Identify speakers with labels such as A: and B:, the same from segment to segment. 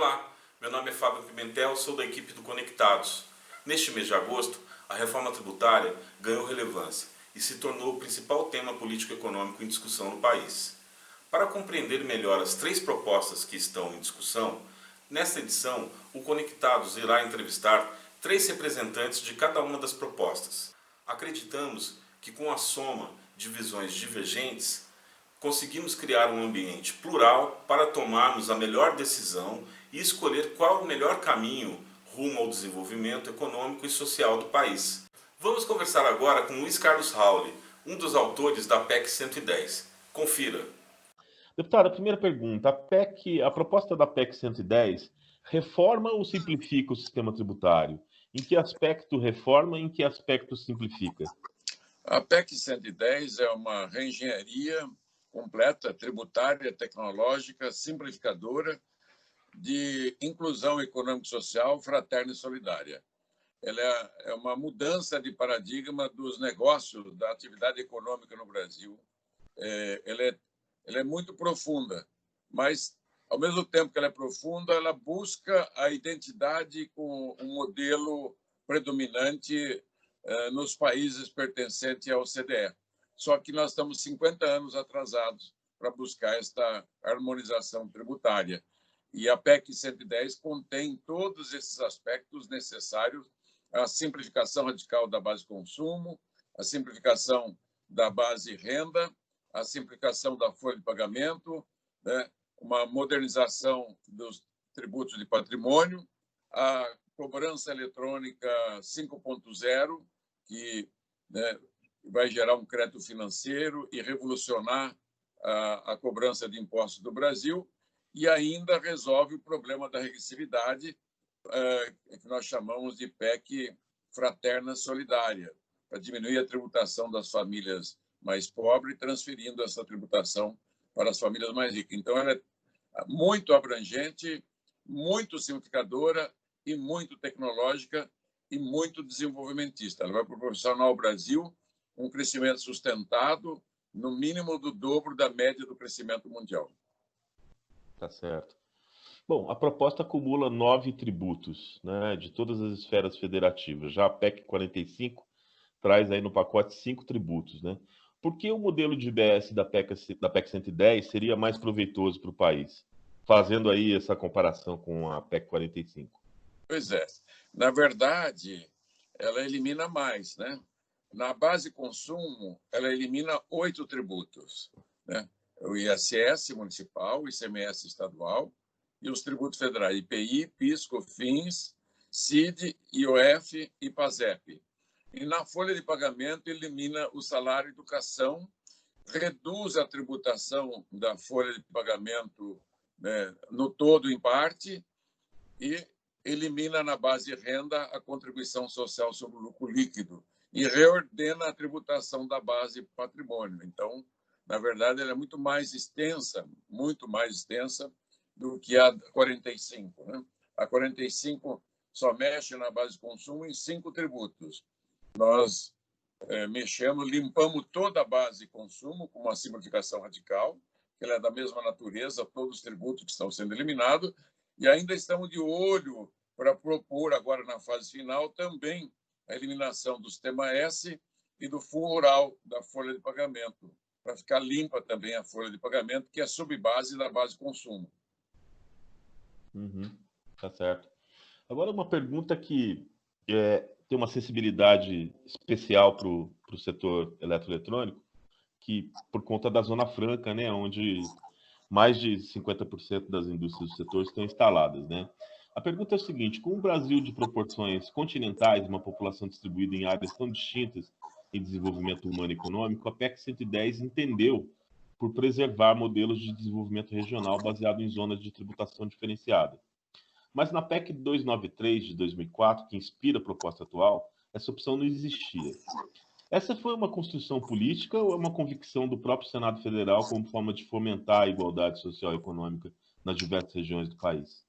A: Olá, meu nome é Fábio Pimentel, sou da equipe do Conectados. Neste mês de agosto, a reforma tributária ganhou relevância e se tornou o principal tema político-econômico em discussão no país. Para compreender melhor as três propostas que estão em discussão, nesta edição, o Conectados irá entrevistar três representantes de cada uma das propostas. Acreditamos que com a soma de visões divergentes, conseguimos criar um ambiente plural para tomarmos a melhor decisão e escolher qual o melhor caminho rumo ao desenvolvimento econômico e social do país. Vamos conversar agora com Luiz Carlos Rauli, um dos autores da PEC 110. Confira.
B: Deputado, a primeira pergunta. A proposta da PEC 110 reforma ou simplifica o sistema tributário? Em que aspecto reforma e em que aspecto simplifica?
C: A PEC 110 é uma reengenharia completa, tributária, tecnológica, simplificadora, de inclusão econômico-social, fraterna e solidária. Ela é uma mudança de paradigma dos negócios, da atividade econômica no Brasil. Ela é muito profunda, mas, ao mesmo tempo que ela é profunda, ela busca a identidade com um modelo predominante nos países pertencentes à OCDE. Só que nós estamos 50 anos atrasados para buscar esta harmonização tributária. E a PEC 110 contém todos esses aspectos necessários: a simplificação radical da base consumo, a simplificação da base renda, a simplificação da folha de pagamento, né? Uma modernização dos tributos de patrimônio, a cobrança eletrônica 5.0, que, né, vai gerar um crédito financeiro e revolucionar a cobrança de impostos do Brasil, e ainda resolve o problema da regressividade, que nós chamamos de PEC fraterna solidária, para diminuir a tributação das famílias mais pobres, transferindo essa tributação para as famílias mais ricas. Então, ela é muito abrangente, muito simplificadora e muito tecnológica e muito desenvolvimentista. Ela vai proporcionar ao Brasil um crescimento sustentado, no mínimo do dobro da média do crescimento mundial.
B: Tá certo. Bom, a proposta acumula 9 tributos, né, de todas as esferas federativas. Já a PEC 45 traz aí no pacote 5 tributos, né? Por que o modelo de IBS da PEC 110 seria mais proveitoso para o país? Fazendo aí essa comparação com a PEC 45.
C: Pois é. Na verdade, ela elimina mais, né? Na base consumo, ela elimina 8 tributos, né? O ISS municipal, o ICMS estadual e os tributos federais: IPI, PIS, COFINS, CID, IOF e PASEP. E na folha de pagamento, elimina o salário e educação, reduz a tributação da folha de pagamento, né, no todo, em parte, e elimina na base renda a contribuição social sobre o lucro líquido e reordena a tributação da base patrimônio. Então, na verdade, ela é muito mais extensa do que a 45. Né? A 45 só mexe na base de consumo em 5 tributos. Nós limpamos toda a base de consumo com uma simplificação radical, que ela é da mesma natureza, todos os tributos que estão sendo eliminados, e ainda estamos de olho para propor, agora na fase final, também a eliminação do sistema S e do fundo rural da folha de pagamento, para ficar limpa também a folha de pagamento, que é subbase da base de consumo.
B: Tá certo. Agora, uma pergunta que tem uma sensibilidade especial para o setor eletroeletrônico, que por conta da Zona Franca, né, onde mais de 50% das indústrias do setor estão instaladas, né? A pergunta é o seguinte: com um Brasil de proporções continentais, uma população distribuída em áreas tão distintas em desenvolvimento humano e econômico, a PEC 110 entendeu por preservar modelos de desenvolvimento regional baseado em zonas de tributação diferenciada. Mas na PEC 293 de 2004, que inspira a proposta atual, essa opção não existia. Essa foi uma construção política ou é uma convicção do próprio Senado Federal como forma de fomentar a igualdade social e econômica nas diversas regiões do país?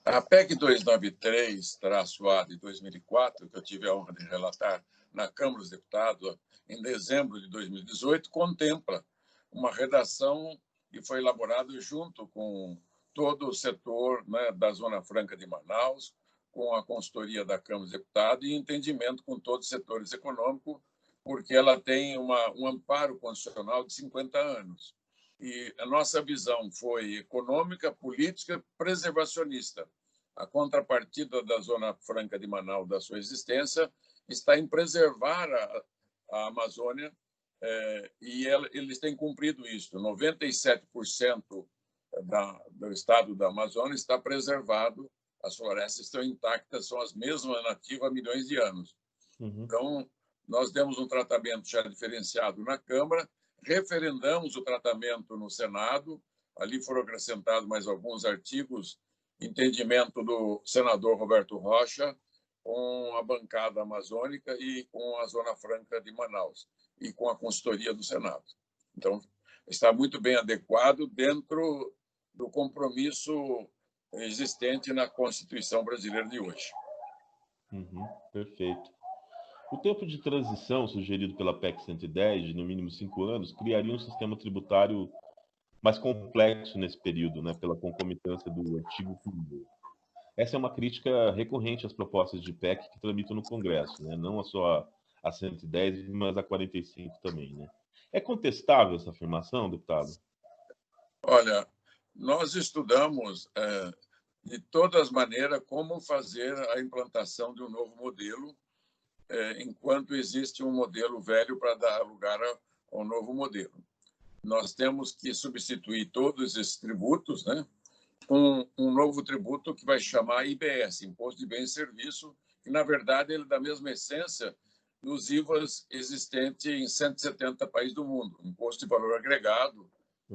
C: A PEC 293-A de 2004, que eu tive a honra de relatar na Câmara dos Deputados em dezembro de 2018, contempla uma redação que foi elaborada junto com todo o setor, né, da Zona Franca de Manaus, com a consultoria da Câmara dos Deputados e entendimento com todos os setores econômicos, porque ela tem um amparo constitucional de 50 anos. E a nossa visão foi econômica, política, preservacionista. A contrapartida da Zona Franca de Manaus, da sua existência, está em preservar a Amazônia, e eles têm cumprido isso. 97% do estado da Amazônia está preservado, as florestas estão intactas, são as mesmas nativas há milhões de anos. Então, nós demos um tratamento já diferenciado na Câmara, referendamos o tratamento no Senado, ali foram acrescentados mais alguns artigos, entendimento do senador Roberto Rocha, com a bancada amazônica e com a Zona Franca de Manaus, e com a consultoria do Senado. Então, está muito bem adequado dentro do compromisso existente na Constituição brasileira de hoje.
B: Perfeito. O tempo de transição sugerido pela PEC 110, de no mínimo 5 anos, criaria um sistema tributário mais complexo nesse período, né, pela concomitância do antigo com o novo. Essa é uma crítica recorrente às propostas de PEC que tramitam no Congresso, né, não só a 110, mas a 45 também, né? É contestável essa afirmação, deputado?
C: Olha, nós estudamos de todas as maneiras como fazer a implantação de um novo modelo, enquanto existe um modelo velho para dar lugar ao novo modelo. Nós temos que substituir todos esses tributos, né, com um novo tributo que vai chamar IBS, Imposto de Bens e Serviços, que, na verdade, ele é da mesma essência dos IVAs existentes em 170 países do mundo. Imposto de Valor Agregado,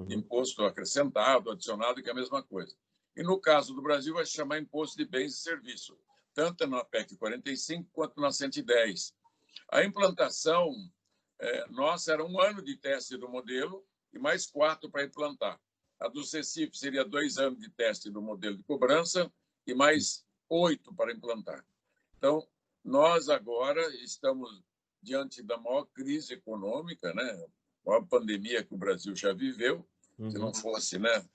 C: imposto acrescentado, adicionado, que é a mesma coisa. E, no caso do Brasil, vai se chamar Imposto de Bens e Serviços, tanto na PEC 45 quanto na 110. A implantação nossa era 1 ano de teste do modelo e mais 4 para implantar. A do CECIF seria 2 anos de teste do modelo de cobrança e mais 8 para implantar. Então, nós agora estamos diante da maior crise econômica, né? A maior pandemia que o Brasil já viveu, se não fosse, né,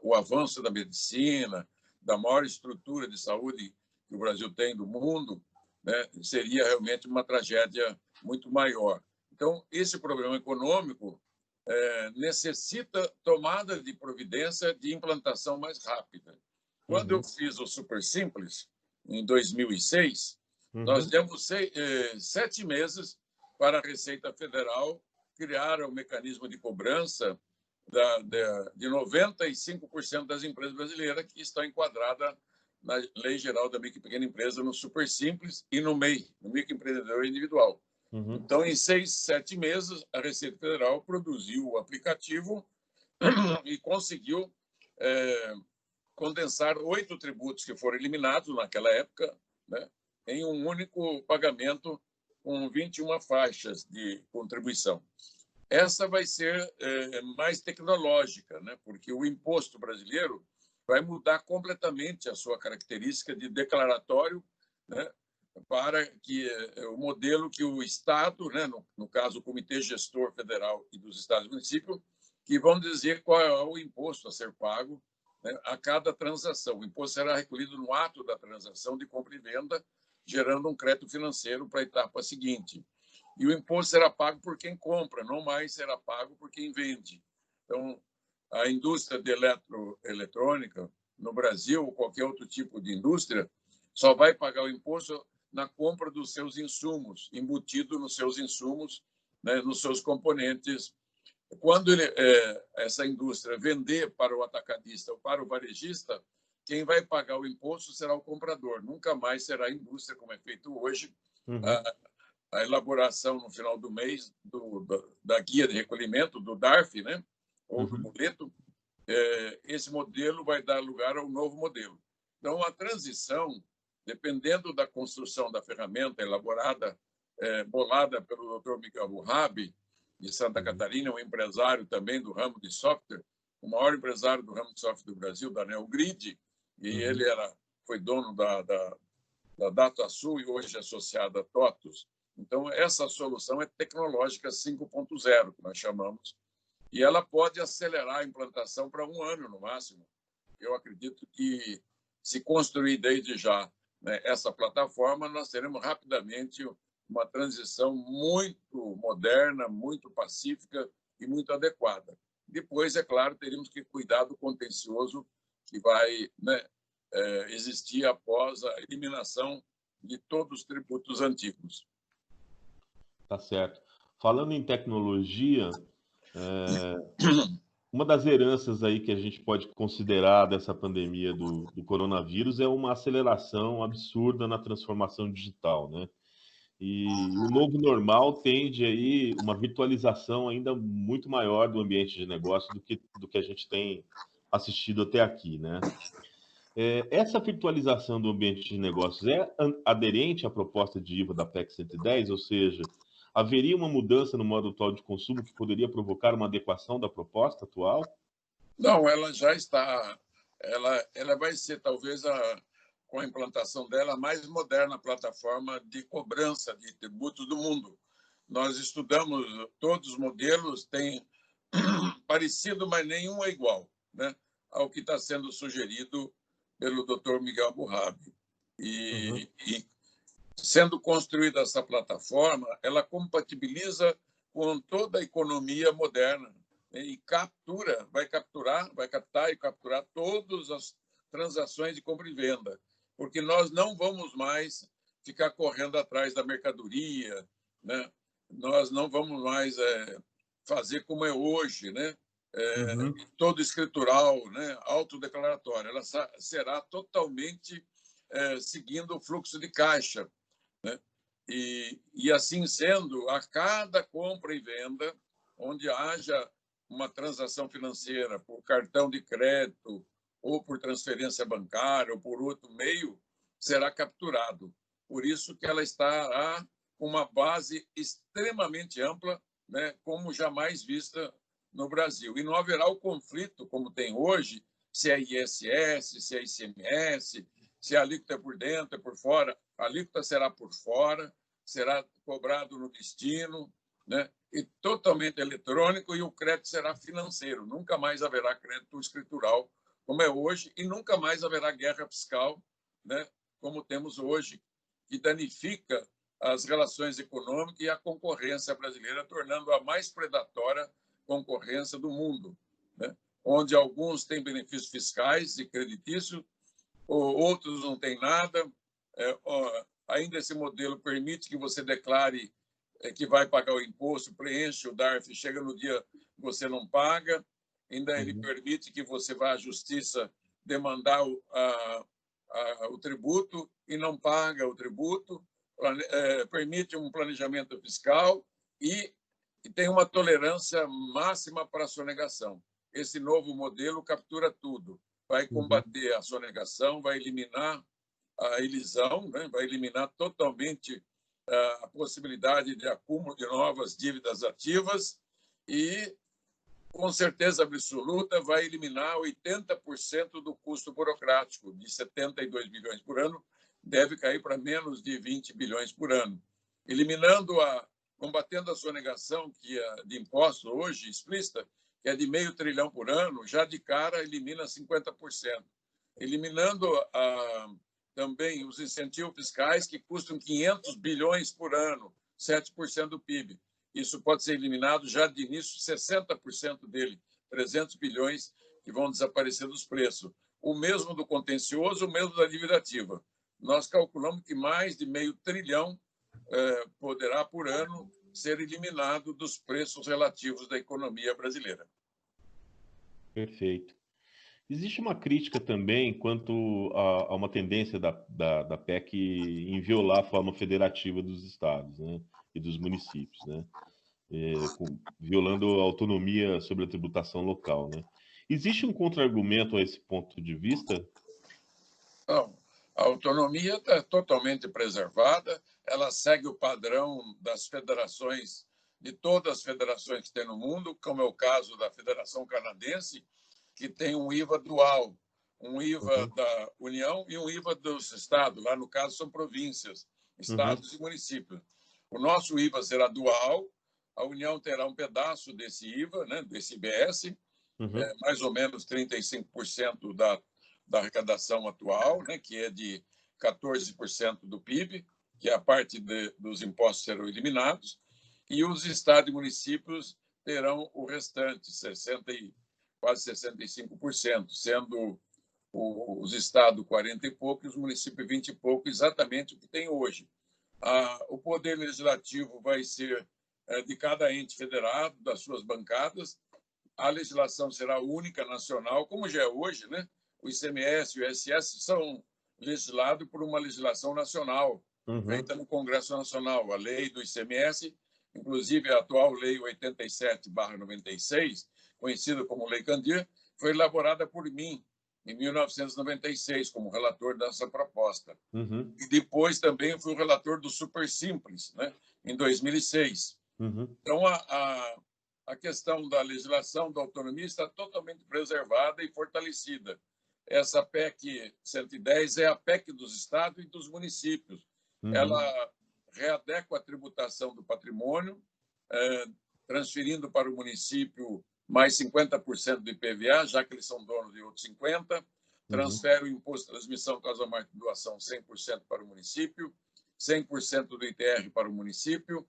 C: o avanço da medicina, da maior estrutura de saúde que o Brasil tem do mundo, né, seria realmente uma tragédia muito maior. Então, esse problema econômico necessita tomada de providência de implantação mais rápida. Quando eu fiz o Super Simples, em 2006, nós demos 7 meses para a Receita Federal criar o mecanismo de cobrança de 95% das empresas brasileiras que estão enquadradas na Lei Geral da Micro e Pequena Empresa, no Super Simples e no MEI, no Microempreendedor Individual. Então, em 6, 7 meses, a Receita Federal produziu o aplicativo e conseguiu condensar 8 tributos que foram eliminados naquela época, né, em um único pagamento com 21 faixas de contribuição. Essa vai ser mais tecnológica, né, porque o imposto brasileiro vai mudar completamente a sua característica de declaratório, né, para que o modelo que o Estado, né, no caso o Comitê Gestor Federal e dos Estados e Municípios, que vão dizer qual é o imposto a ser pago, né, a cada transação. O imposto será recolhido no ato da transação de compra e venda, gerando um crédito financeiro para a etapa seguinte. E o imposto será pago por quem compra, não mais será pago por quem vende. Então, a indústria de eletroeletrônica no Brasil, ou qualquer outro tipo de indústria, só vai pagar o imposto na compra dos seus insumos, embutido nos seus insumos, né, nos seus componentes. Quando essa indústria vender para o atacadista ou para o varejista, quem vai pagar o imposto será o comprador. Nunca mais será a indústria, como é feito hoje, a elaboração no final do mês da guia de recolhimento, do DARF, né, ou do boleto. Esse modelo vai dar lugar ao novo modelo. Então, a transição, dependendo da construção da ferramenta elaborada, bolada pelo Dr. Miguel Wahab, de Santa Catarina, um empresário também do ramo de software, o maior empresário do ramo de software do Brasil, da NeoGrid, e ele foi dono da DataSul e hoje é associado a TOTUS. Então, essa solução é tecnológica 5.0, que nós chamamos, e ela pode acelerar a implantação para 1 ano, no máximo. eu acredito que, se construir desde já, né, essa plataforma, nós teremos rapidamente uma transição muito moderna, muito pacífica e muito adequada. Depois, é claro, teríamos que cuidar do contencioso que vai, né, existir após a eliminação de todos os tributos antigos.
B: Tá certo. Falando em tecnologia, uma das heranças aí que a gente pode considerar dessa pandemia do coronavírus é uma aceleração absurda na transformação digital, né? E o novo normal tende aí uma virtualização ainda muito maior do ambiente de negócio do que a gente tem assistido até aqui, né? Essa virtualização do ambiente de negócios é aderente à proposta de IVA da PEC 110, ou seja, haveria uma mudança no modo atual de consumo que poderia provocar uma adequação da proposta atual?
C: Não, ela já está. Ela vai ser, talvez, com a implantação dela, a mais moderna plataforma de cobrança de tributos do mundo. Nós estudamos todos os modelos, tem parecido, mas nenhum é igual, né, ao que está sendo sugerido pelo Dr. Miguel Burrabi. E sendo construída essa plataforma, ela compatibiliza com toda a economia moderna, né, e vai captar e capturar todas as transações de compra e venda, porque nós não vamos mais ficar correndo atrás da mercadoria, né? Nós não vamos mais fazer como é hoje, né? Todo escritural, né? Autodeclaratório. Ela será totalmente seguindo o fluxo de caixa, né? E assim sendo, a cada compra e venda, onde haja uma transação financeira por cartão de crédito ou por transferência bancária ou por outro meio, será capturado. Por isso que ela estará com uma base extremamente ampla, né, como jamais vista no Brasil. E não haverá o conflito, como tem hoje, se é ISS, se é ICMS, se a alíquota é por dentro, é por fora. A alíquota será por fora, será cobrado no destino, né? E totalmente eletrônico, e o crédito será financeiro. Nunca mais haverá crédito escritural, como é hoje, e nunca mais haverá guerra fiscal, né, como temos hoje, que danifica as relações econômicas e a concorrência brasileira, tornando a mais predatória concorrência do mundo, né, onde alguns têm benefícios fiscais e creditícios, outros não têm nada. Ainda esse modelo permite que você declare que vai pagar o imposto, preenche o DARF, chega no dia você não paga. Ainda ele permite que você vá à justiça demandar o tributo e não paga o tributo, permite um planejamento fiscal e tem uma tolerância máxima para a sonegação. Esse novo modelo captura tudo. Vai combater a sonegação, vai eliminar a elisão, né? Vai eliminar totalmente a possibilidade de acúmulo de novas dívidas ativas e, com certeza absoluta, vai eliminar 80% do custo burocrático, de 72 bilhões por ano, deve cair para menos de 20 bilhões por ano. Combatendo a sonegação de impostos hoje explícita, que é de $500 bilhão por ano, já de cara elimina 50%. Eliminando também os incentivos fiscais, que custam 500 bilhões por ano, 7% do PIB. Isso pode ser eliminado já de início, 60% dele, 300 bilhões que vão desaparecer dos preços. O mesmo do contencioso, o mesmo da dívida ativa. Nós calculamos que mais de $500 bilhão poderá, por ano, ser eliminado dos preços relativos da economia brasileira.
B: Perfeito. Existe uma crítica também quanto a uma tendência da PEC em violar a forma federativa dos estados, né, e dos municípios, né, violando a autonomia sobre a tributação local, né. Existe um contra-argumento a esse ponto de vista?
C: Não, a autonomia está totalmente preservada, ela segue o padrão das federações, de todas as federações que tem no mundo, como é o caso da Federação Canadense, que tem um IVA dual, um IVA da União e um IVA dos estados. Lá, no caso, são províncias, estados e municípios. O nosso IVA será dual, a União terá um pedaço desse IVA, né, desse IBS, mais ou menos 35% da arrecadação atual, né, que é de 14% do PIB, que é a parte dos impostos serão eliminados, e os estados e municípios terão o restante, quase 65%, sendo os estados 40 e pouco e os municípios 20 e pouco, exatamente o que tem hoje. O poder legislativo vai ser de cada ente federado, das suas bancadas. A legislação será única, nacional, como já é hoje, né? O ICMS e o ISS são legislados por uma legislação nacional, feita no Congresso Nacional. A lei do ICMS, inclusive a atual Lei 87/96, conhecida como Lei Candir, foi elaborada por mim em 1996, como relator dessa proposta. E depois também fui o relator do Super Simples, né, em 2006. Então, a questão da legislação, da autonomia, está totalmente preservada e fortalecida. Essa PEC 110 é a PEC dos estados e dos municípios. Ela readequa a tributação do patrimônio, transferindo para o município mais 50% do IPVA, já que eles são donos de outros 50%, transfere o imposto de transmissão, causa-morte e doação 100% para o município, 100% do ITR para o município,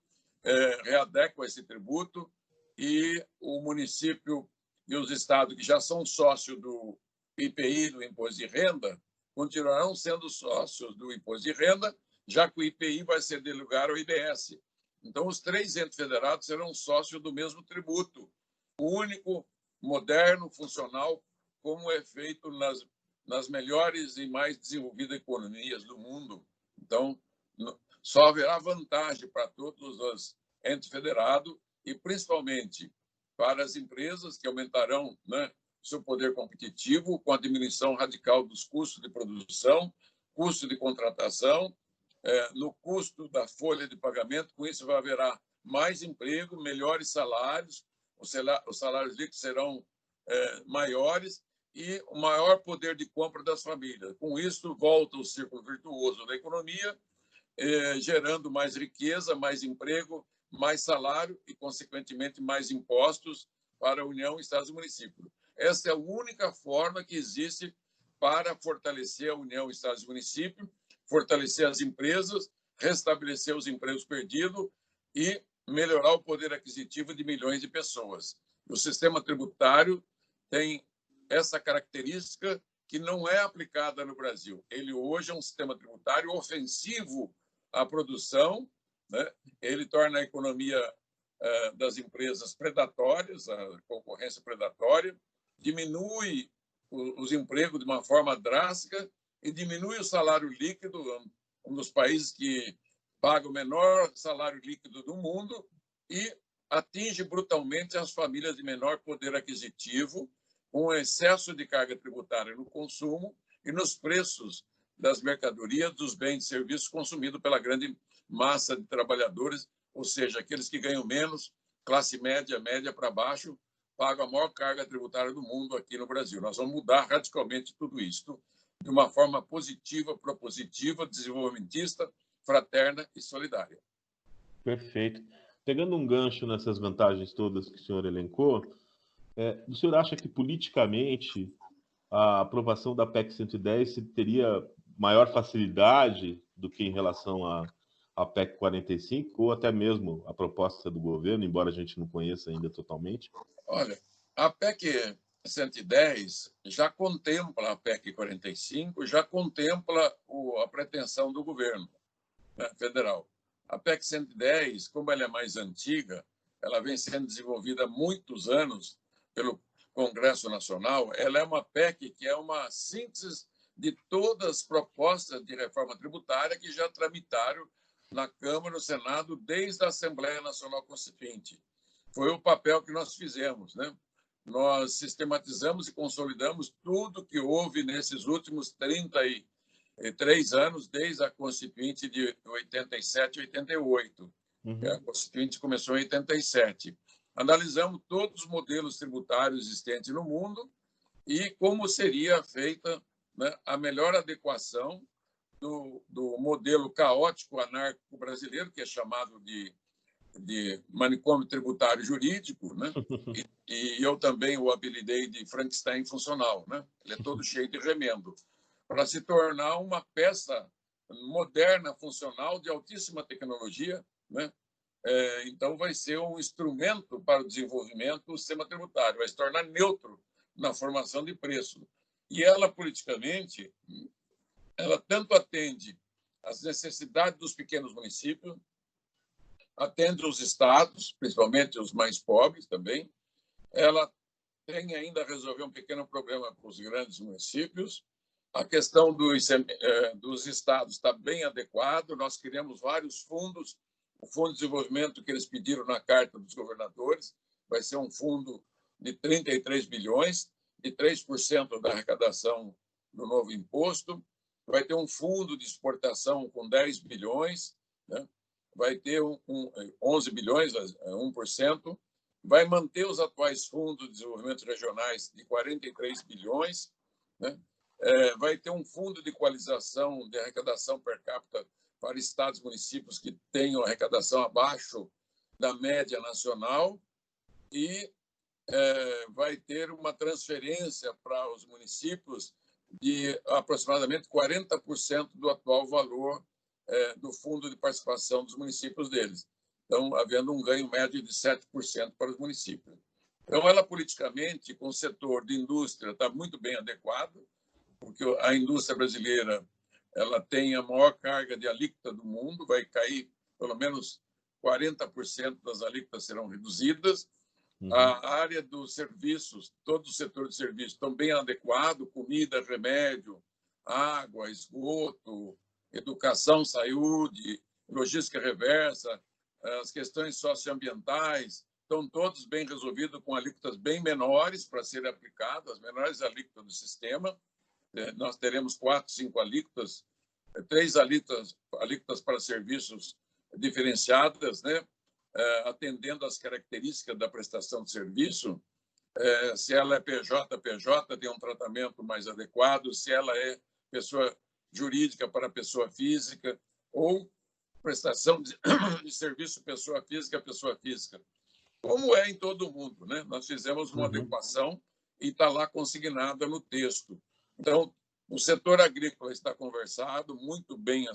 C: readequa esse tributo, e o município e os estados que já são sócios do IPI, do Imposto de Renda, continuarão sendo sócios do Imposto de Renda, já que o IPI vai ceder lugar ao IBS. Então, os 3 entes federados serão sócios do mesmo tributo, único, moderno, funcional, como é feito nas melhores e mais desenvolvidas economias do mundo. Então, só haverá vantagem para todos os entes federados e, principalmente, para as empresas que aumentarão, né, seu poder competitivo com a diminuição radical dos custos de produção, custo de contratação, no custo da folha de pagamento. Com isso, haverá mais emprego, melhores salários, os salários líquidos serão maiores e o maior poder de compra das famílias. Com isso, volta o círculo virtuoso da economia, gerando mais riqueza, mais emprego, mais salário e, consequentemente, mais impostos para a União, Estados e municípios. Essa é a única forma que existe para fortalecer a União, Estados e municípios, fortalecer as empresas, restabelecer os empregos perdidos e melhorar o poder aquisitivo de milhões de pessoas. O sistema tributário tem essa característica que não é aplicada no Brasil. Ele hoje é um sistema tributário ofensivo à produção, né? Ele torna a economia das empresas predatórias, a concorrência predatória, diminui os empregos de uma forma drástica e diminui o salário líquido, um dos países que paga o menor salário líquido do mundo, e atinge brutalmente as famílias de menor poder aquisitivo, com excesso de carga tributária no consumo e nos preços das mercadorias, dos bens e serviços consumidos pela grande massa de trabalhadores, ou seja, aqueles que ganham menos, classe média, média para baixo, pagam a maior carga tributária do mundo aqui no Brasil. Nós vamos mudar radicalmente tudo isso de uma forma positiva, propositiva, desenvolvimentista, fraterna e solidária.
B: Perfeito. Pegando um gancho nessas vantagens todas que o senhor elencou, o senhor acha que politicamente a aprovação da PEC 110 teria maior facilidade do que em relação à PEC 45, ou até mesmo a proposta do governo, embora a gente não conheça ainda totalmente?
C: Olha, a PEC 110 já contempla a PEC 45, já contempla a pretensão do governo, né, federal. A PEC 110, como ela é mais antiga, ela vem sendo desenvolvida há muitos anos pelo Congresso Nacional. Ela é uma PEC que é uma síntese de todas as propostas de reforma tributária que já tramitaram na Câmara e no Senado desde a Assembleia Nacional Constituinte. Foi o papel que nós fizemos, né? Nós sistematizamos e consolidamos tudo que houve nesses últimos 33 anos, desde a Constituinte de 87 e 88. A Constituinte começou em 87. Analisamos todos os modelos tributários existentes no mundo e como seria feita, né, a melhor adequação do modelo caótico anárquico brasileiro, que é chamado de de manicômio tributário jurídico, né? E eu também o apelidei de Frankenstein funcional, né? Ele é todo cheio de remendo, para se tornar uma peça moderna, funcional, de altíssima tecnologia, né? Então, vai ser um instrumento para o desenvolvimento do sistema tributário, vai se tornar neutro na formação de preço. E ela, politicamente, ela tanto atende às necessidades dos pequenos municípios, atende os estados, principalmente os mais pobres também. Ela tem ainda a resolver um pequeno problema para os grandes municípios. A questão dos estados está bem adequado. Nós criamos vários fundos. O Fundo de Desenvolvimento que eles pediram na Carta dos Governadores vai ser um fundo de 33 bilhões, de 3% da arrecadação do novo imposto. Vai ter um fundo de exportação com 10 bilhões, né? Vai ter 11 bilhões, 1%. Vai manter os atuais fundos de desenvolvimento regionais de 43 bilhões, né? Vai ter um fundo de equalização de arrecadação per capita para estados e municípios que tenham arrecadação abaixo da média nacional e vai ter uma transferência para os municípios de aproximadamente 40% do atual valor do fundo de participação dos municípios deles. Então, havendo um ganho médio de 7% para os municípios. Então, ela politicamente, com o setor de indústria, está muito bem adequado, porque a indústria brasileira ela tem a maior carga de alíquota do mundo, vai cair pelo menos 40% das alíquotas serão reduzidas. A área dos serviços, todo o setor de serviços estão bem adequado, comida, remédio, água, esgoto, educação, saúde, logística reversa, as questões socioambientais, estão todos bem resolvidos com alíquotas bem menores para serem aplicadas, as menores alíquotas do sistema. Nós teremos 4, 5 alíquotas, 3 alíquotas para serviços diferenciadas, né? Atendendo às características da prestação de serviço. Se ela é PJ, tem um tratamento mais adequado, se ela é pessoa jurídica para pessoa física, ou prestação de serviço pessoa física, como é em todo o mundo, né? Nós fizemos uma adequação e está lá consignada no texto. Então, o setor agrícola está conversado, muito bem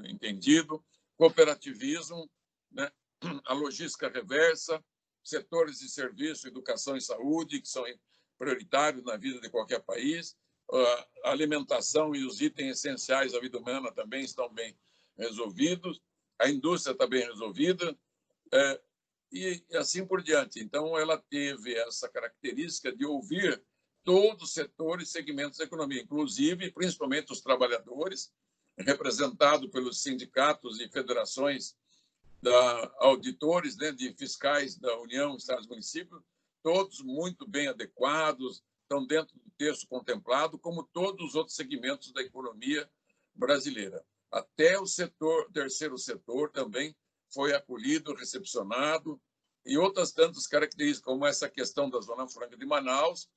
C: entendido, cooperativismo, né? A logística reversa, setores de serviço, educação e saúde, que são prioritários na vida de qualquer país, a alimentação e os itens essenciais da vida humana também estão bem resolvidos, a indústria está bem resolvida, e assim por diante. Então, ela teve essa característica de ouvir todos os setores e segmentos da economia, inclusive, principalmente os trabalhadores, representados pelos sindicatos e federações auditores, né, de fiscais da União, Estados e Municípios, todos muito bem adequados, estão dentro do texto contemplado, como todos os outros segmentos da economia brasileira. Até o terceiro setor também foi acolhido, recepcionado, e outras tantas características, como essa questão da Zona Franca de Manaus.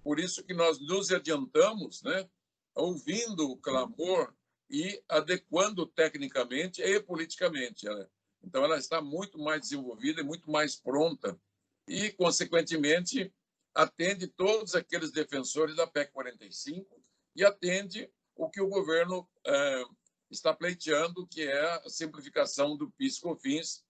C: Por isso que nós nos adiantamos, né, ouvindo o clamor e adequando tecnicamente e politicamente. Então, ela está muito mais desenvolvida e muito mais pronta e, consequentemente, atende todos aqueles defensores da PEC 45 e atende o que o governo está pleiteando, que é a simplificação do PIS/COFINS.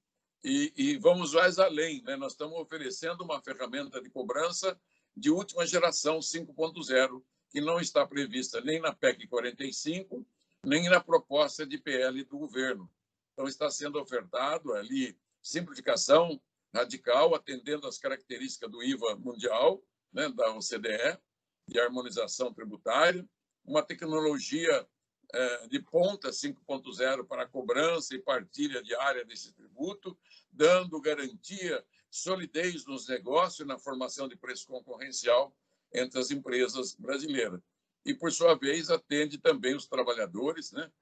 C: E vamos mais além, né? Nós estamos oferecendo uma ferramenta de cobrança de última geração 5.0, que não está prevista nem na PEC 45, nem na proposta de PL do governo. Então, está sendo ofertado ali simplificação radical, atendendo às características do IVA mundial, né, da OCDE, de harmonização tributária, uma tecnologia de ponta 5.0 para cobrança e partilha diária desse tributo, dando garantia, solidez nos negócios e na formação de preço concorrencial entre as empresas brasileiras. E, por sua vez, atende também os trabalhadores, né,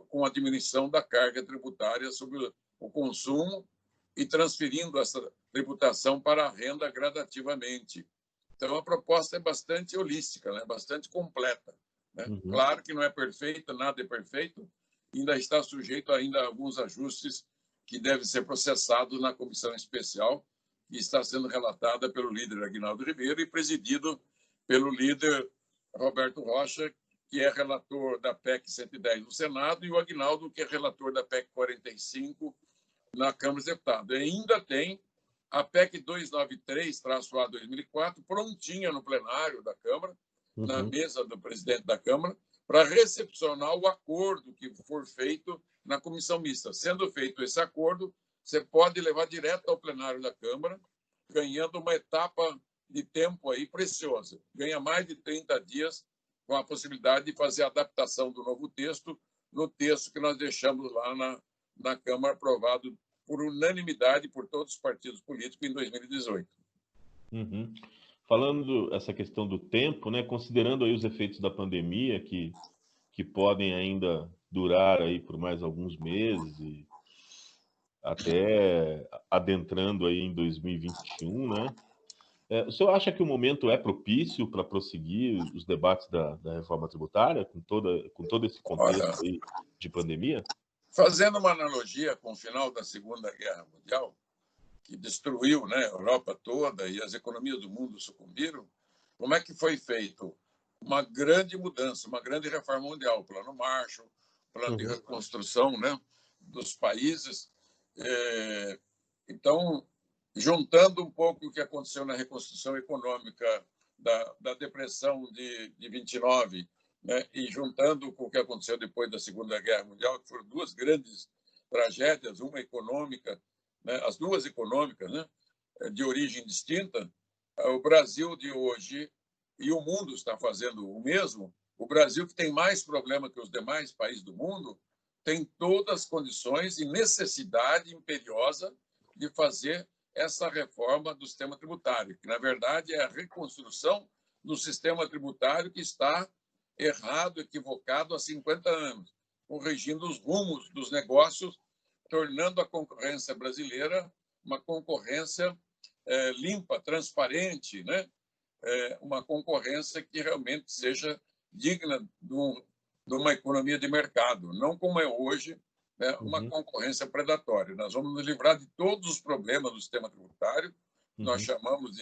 C: com a diminuição da carga tributária sobre o consumo e transferindo essa tributação para a renda gradativamente. Então, a proposta é bastante holística, né? Bastante completa, né? Claro que não é perfeita, nada é perfeito, ainda está sujeito ainda a alguns ajustes que deve ser processado na comissão especial, que está sendo relatada pelo líder Aguinaldo Ribeiro e presidido pelo líder Roberto Rocha, que é relator da PEC 110 no Senado, e o Aguinaldo, que é relator da PEC 45 na Câmara dos Deputados. E ainda tem a PEC 293-A 2004, prontinha no plenário da Câmara, na mesa do presidente da Câmara, para recepcionar o acordo que for feito na comissão mista. Sendo feito esse acordo, você pode levar direto ao plenário da Câmara, ganhando uma etapa de tempo aí preciosa. Ganha mais de 30 dias com a possibilidade de fazer a adaptação do novo texto no texto que nós deixamos lá na Câmara, aprovado por unanimidade por todos os partidos políticos em 2018.
B: Uhum. Falando essa questão do tempo, né, considerando aí os efeitos da pandemia que podem ainda durar aí por mais alguns meses e até adentrando aí em 2021, né? O senhor acha que o momento é propício para prosseguir os debates da reforma tributária com todo esse contexto aí de pandemia?
C: Fazendo uma analogia com o final da Segunda Guerra Mundial, que destruiu, né, a Europa toda e as economias do mundo sucumbiram, como é que foi feito? Uma grande mudança, uma grande reforma mundial, o Plano Marshall, plano de reconstrução, né, dos países. Então, juntando um pouco o que aconteceu na reconstrução econômica da depressão de 29, né, e juntando com o que aconteceu depois da Segunda Guerra Mundial, que foram duas grandes tragédias, uma econômica, né, as duas econômicas, né, de origem distinta, o Brasil de hoje e o mundo está fazendo o mesmo. O Brasil, que tem mais problema que os demais países do mundo, tem todas as condições e necessidade imperiosa de fazer essa reforma do sistema tributário, que, na verdade, é a reconstrução do sistema tributário que está errado, equivocado há 50 anos, corrigindo os rumos dos negócios, tornando a concorrência brasileira uma concorrência limpa, transparente, né? Uma concorrência que realmente seja digna de uma economia de mercado, não como é hoje, né, uma concorrência predatória. Nós vamos nos livrar de todos os problemas do sistema tributário, nós chamamos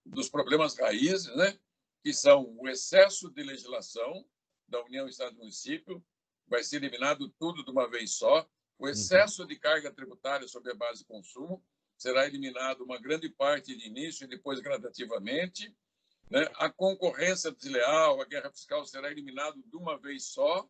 C: dos problemas raízes, né, que são o excesso de legislação da União, Estado e Município, vai ser eliminado tudo de uma vez só, o excesso de carga tributária sobre a base de consumo, será eliminado uma grande parte de início e depois gradativamente, né? A concorrência desleal, a guerra fiscal será eliminado de uma vez só,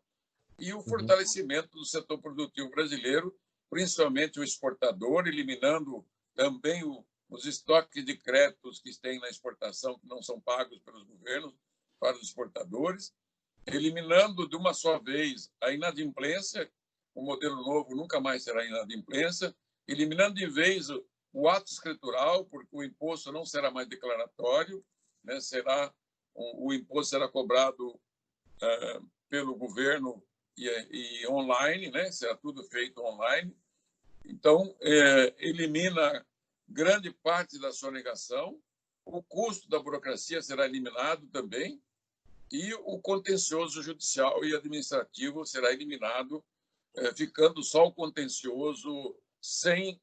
C: e o fortalecimento do setor produtivo brasileiro, principalmente o exportador, eliminando também os estoques de créditos que tem na exportação, que não são pagos pelos governos para os exportadores, eliminando de uma só vez a inadimplência, o modelo novo nunca mais será inadimplência, eliminando de vez o ato escritural, porque o imposto não será mais declaratório, né? O imposto será cobrado pelo governo e online, né? Será tudo feito online. Então, elimina grande parte da sonegação, o custo da burocracia será eliminado também, e o contencioso judicial e administrativo será eliminado, ficando só o contencioso sem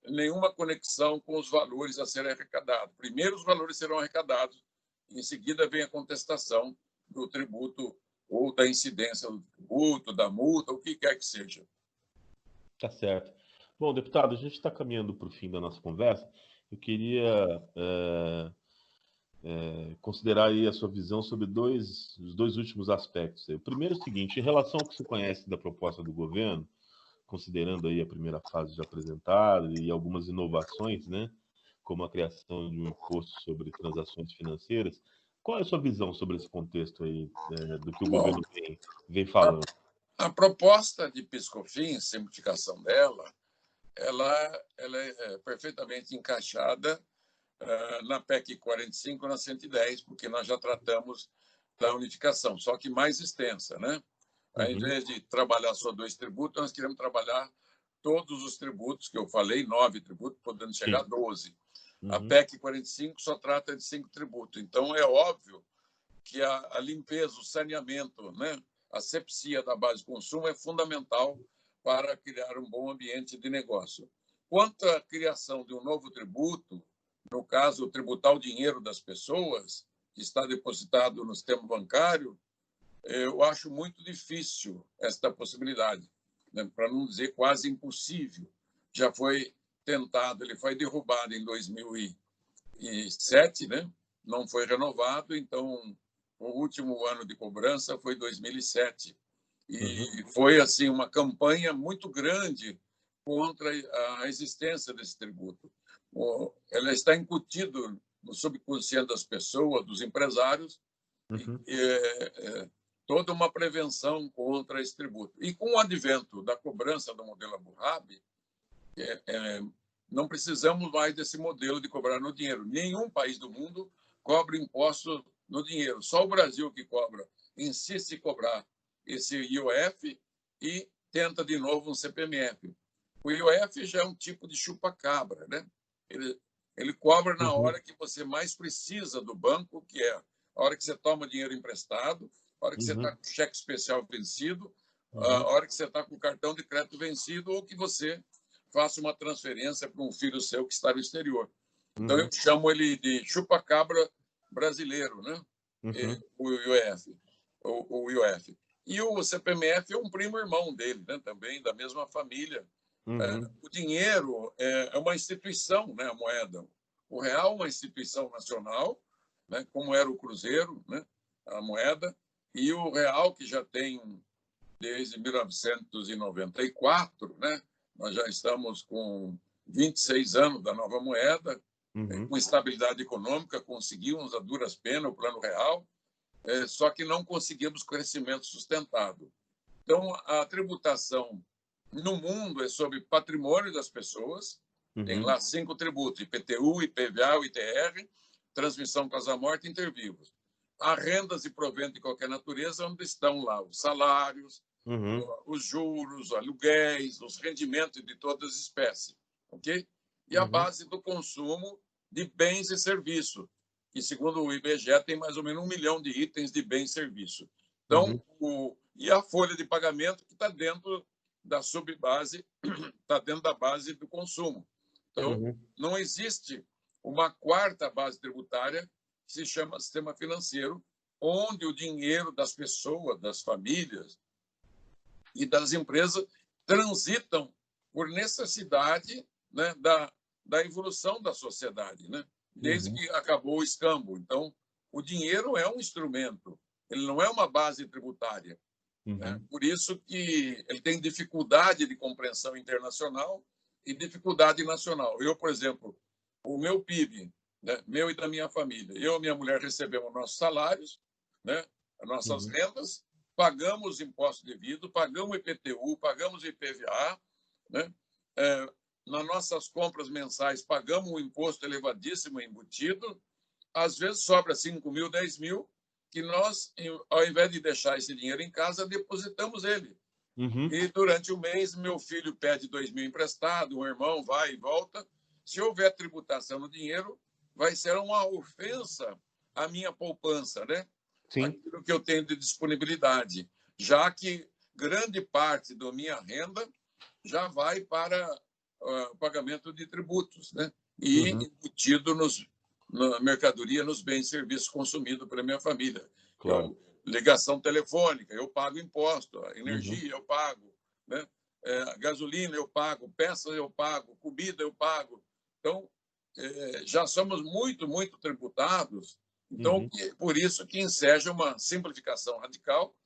C: nenhuma conexão com os valores a serem arrecadados. Primeiro, os valores serão arrecadados, em seguida vem a contestação do tributo ou da incidência do tributo, da multa, o que quer que seja.
B: Tá certo. Bom, deputado, a gente está caminhando para o fim da nossa conversa. Eu queria considerar aí a sua visão sobre os dois últimos aspectos. O primeiro é o seguinte, em relação ao que você conhece da proposta do governo, considerando aí a primeira fase já apresentada e algumas inovações, né, como a criação de um imposto sobre transações financeiras, qual é a sua visão sobre esse contexto aí do que o governo vem falando?
C: A proposta de PIS/COFINS, simplificação dela, ela é perfeitamente encaixada na PEC 45 e na 110, porque nós já tratamos da unificação, só que mais extensa, né? Ao invés de trabalhar só 2 tributos, nós queremos trabalhar todos os tributos que eu falei, 9 tributos, podendo chegar a 12. A PEC 45 só trata de 5 tributos. Então, é óbvio que a limpeza, o saneamento, né, a asepsia da base de consumo é fundamental para criar um bom ambiente de negócio. Quanto à criação de um novo tributo, no caso, tributar o dinheiro das pessoas que está depositado no sistema bancário, eu acho muito difícil esta possibilidade, né? Para não dizer quase impossível. Já foi tentado, ele foi derrubado em 2007, né? Não foi renovado, então o último ano de cobrança foi 2007. E foi assim uma campanha muito grande contra a existência desse tributo. Ela está incutido no subconsciente das pessoas, dos empresários, toda uma prevenção contra esse tributo. E com o advento da cobrança do modelo Abu Dhabi, não precisamos mais desse modelo de cobrar no dinheiro. Nenhum país do mundo cobra imposto no dinheiro. Só o Brasil que cobra, insiste em cobrar esse IOF e tenta de novo um CPMF. O IOF já é um tipo de chupa-cabra, né? Ele cobra na hora que você mais precisa do banco, que é a hora que você toma dinheiro emprestado, a hora que você está com cheque especial vencido, a hora que você está com cartão de crédito vencido ou que você faça uma transferência para um filho seu que está no exterior. Então, eu chamo ele de chupa-cabra brasileiro, né? O IOF. O IOF. E o CPMF é um primo-irmão dele, né? Também da mesma família. O dinheiro é uma instituição, né? A moeda. O real é uma instituição nacional, né? Como era o cruzeiro, né? A moeda. E o real, que já tem desde 1994, né? Nós já estamos com 26 anos da nova moeda, com estabilidade econômica, conseguimos a duras penas o Plano Real, só que não conseguimos crescimento sustentado. Então, a tributação no mundo é sobre patrimônio das pessoas, tem lá 5 tributos, IPTU, IPVA, ITR, transmissão, casa-morte e intervivos. Há rendas e proventos de qualquer natureza, onde estão lá os salários, os juros, os aluguéis, os rendimentos de todas as espécies, ok? E a base do consumo de bens e serviços, que, segundo o IBGE, tem mais ou menos 1 milhão de itens de bens e serviços. Então, e a folha de pagamento que está dentro da subbase, está dentro da base do consumo. Então, não existe uma quarta base tributária que se chama sistema financeiro, onde o dinheiro das pessoas, das famílias e das empresas transitam por necessidade, né, da evolução da sociedade, né? Desde que acabou o escambo. Então, o dinheiro é um instrumento, ele não é uma base tributária. Né? Por isso que ele tem dificuldade de compreensão internacional e dificuldade nacional. Eu, por exemplo, o meu PIB, né, meu e da minha família, eu e minha mulher recebemos nossos salários, né, as nossas rendas, pagamos imposto devido, pagamos IPTU, pagamos IPVA, né? Nas nossas compras mensais, pagamos um imposto elevadíssimo embutido, às vezes sobra 5 mil, 10 mil, que nós, ao invés de deixar esse dinheiro em casa, depositamos ele. E durante o mês, meu filho pede 2 mil emprestado, um irmão vai e volta. Se houver tributação no dinheiro, vai ser uma ofensa à minha poupança, né?
B: Sim.
C: Aquilo que eu tenho de disponibilidade, já que grande parte da minha renda já vai para o pagamento de tributos, né? E embutido na mercadoria, nos bens e serviços consumidos pela minha família.
B: Claro.
C: Ligação telefônica, eu pago imposto, a energia eu pago, né? Gasolina eu pago, peças eu pago, comida eu pago. Então, já somos muito, muito tributados. Então, por isso que enseja uma simplificação radical.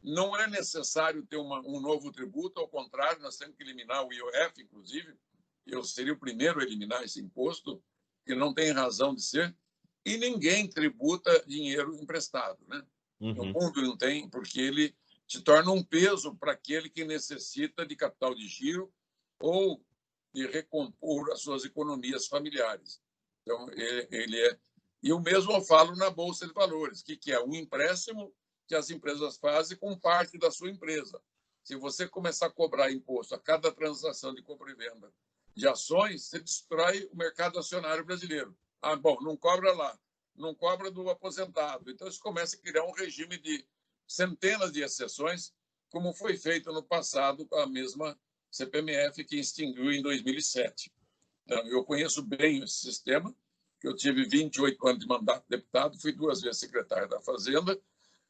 C: Não é necessário ter um novo tributo, ao contrário, nós temos que eliminar o IOF, inclusive. Eu seria o primeiro a eliminar esse imposto, que não tem razão de ser, e ninguém tributa dinheiro emprestado, né? No mundo não tem, porque ele se torna um peso para aquele que necessita de capital de giro ou de recompor as suas economias familiares. Então, ele é... E o mesmo eu falo na Bolsa de Valores, que é um empréstimo que as empresas fazem com parte da sua empresa. Se você começar a cobrar imposto a cada transação de compra e venda de ações, você destrói o mercado acionário brasileiro. Ah, bom, não cobra lá, não cobra do aposentado. Então, isso começa a criar um regime de centenas de exceções como foi feito no passado com a mesma CPMF que extinguiu em 2007. Então, eu conheço bem esse sistema, que eu tive 28 anos de mandato de deputado, fui 2 vezes secretário da Fazenda,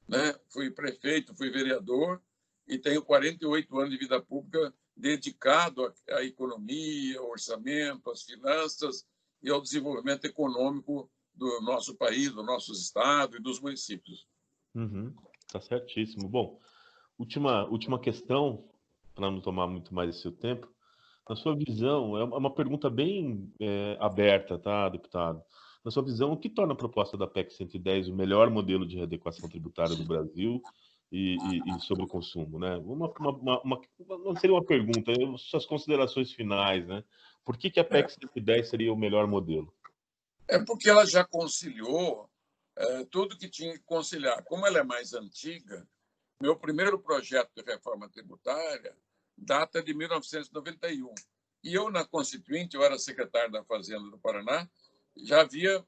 C: né? Fui prefeito, fui vereador e tenho 48 anos de vida pública dedicado à economia, ao orçamento, às finanças e ao desenvolvimento econômico do nosso país, do nosso estado e dos municípios.
B: Uhum, tá certíssimo. Bom, última questão, para não tomar muito mais esse seu tempo. Na sua visão, é uma pergunta bem aberta, tá, deputado? Na sua visão, o que torna a proposta da PEC 110 o melhor modelo de readequação tributária do Brasil e sobre o consumo, né? Não seria uma pergunta, suas considerações finais, né? Por que a PEC 110 seria o melhor modelo?
C: É porque ela já conciliou tudo que tinha que conciliar. Como ela é mais antiga, meu primeiro projeto de reforma tributária data de 1991. E eu, na Constituinte, eu era secretário da Fazenda do Paraná, já havia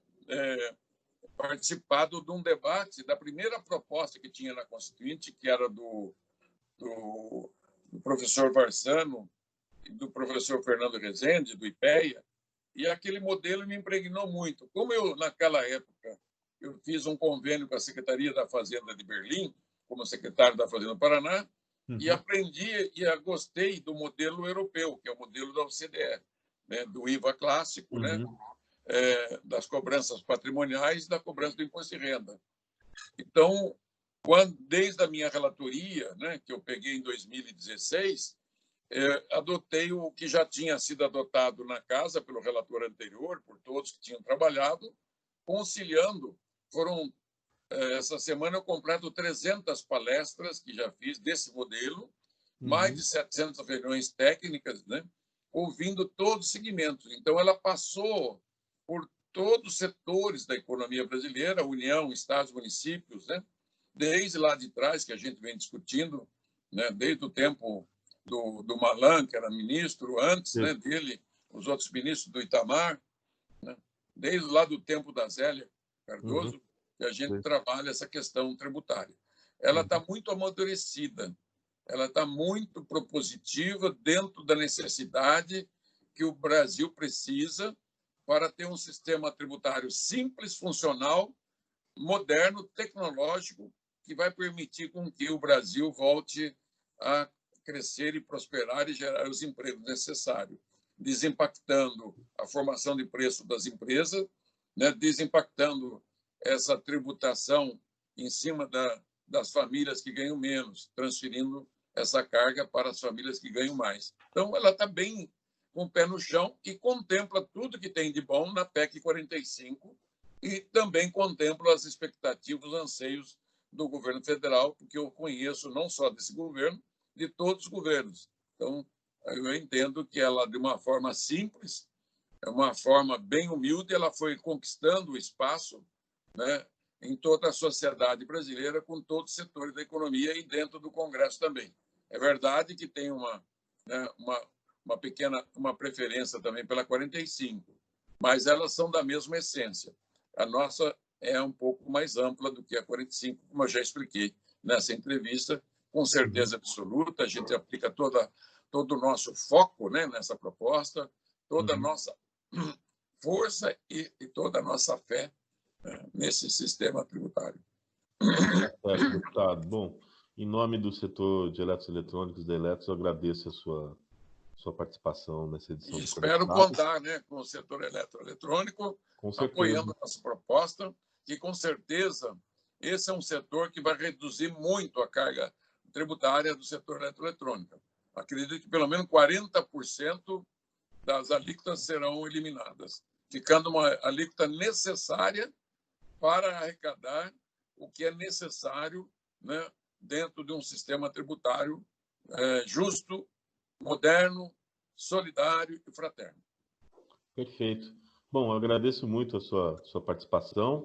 C: participado de um debate da primeira proposta que tinha na Constituinte, que era do professor Varsano e do professor Fernando Rezende, do IPEA, e aquele modelo me impregnou muito. Como eu, naquela época, eu fiz um convênio com a Secretaria da Fazenda de Berlim, como secretário da Fazenda do Paraná, e aprendi e gostei do modelo europeu, que é o modelo da OCDE, né, do IVA clássico, né, das cobranças patrimoniais e da cobrança do imposto de renda. Então, desde a minha relatoria, né, que eu peguei em 2016, adotei o que já tinha sido adotado na casa pelo relator anterior, por todos que tinham trabalhado, conciliando. Essa semana eu completo 300 palestras que já fiz desse modelo, mais de 700 reuniões técnicas, né, ouvindo todos os segmentos. Então, ela passou por todos os setores da economia brasileira, União, Estados, municípios, né, desde lá de trás, que a gente vem discutindo, né, desde o tempo do Malan, que era ministro, antes, né, dele, os outros ministros do Itamar, né, desde lá do tempo da Zélia Cardoso, que a gente trabalha essa questão tributária. Ela está muito amadurecida, ela está muito propositiva dentro da necessidade que o Brasil precisa para ter um sistema tributário simples, funcional, moderno, tecnológico, que vai permitir com que o Brasil volte a crescer e prosperar e gerar os empregos necessários, desimpactando a formação de preço das empresas, né, desimpactando essa tributação em cima das famílias que ganham menos, transferindo essa carga para as famílias que ganham mais. Então, ela está bem com o pé no chão e contempla tudo que tem de bom na PEC 45 e também contempla as expectativas, os anseios do governo federal, porque eu conheço não só desse governo, de todos os governos. Então, eu entendo que ela, de uma forma simples, é uma forma bem humilde, ela foi conquistando o espaço, né, em toda a sociedade brasileira, com todos os setores da economia e dentro do Congresso também. É verdade que tem uma preferência também pela 45, mas elas são da mesma essência. A nossa é um pouco mais ampla do que a 45, como eu já expliquei nessa entrevista, com certeza absoluta. A gente aplica todo o nosso foco, né, nessa proposta, toda a nossa força e toda a nossa fé, né, nesse sistema tributário.
B: Deputado. Bom, em nome do setor de eletroeletrônicos da Eletros, eu agradeço a sua participação nessa edição
C: E
B: do
C: espero
B: Conectado.
C: contar, né, com o setor eletroeletrônico,
B: Com certeza.
C: apoiando a nossa proposta, que com certeza esse é um setor que vai reduzir muito a carga tributária do setor eletroeletrônico. Acredito que pelo menos 40% das alíquotas serão eliminadas, ficando uma alíquota necessária para arrecadar o que é necessário, né, dentro de um sistema tributário justo, moderno, solidário e fraterno.
B: Perfeito. Bom, eu agradeço muito a sua participação.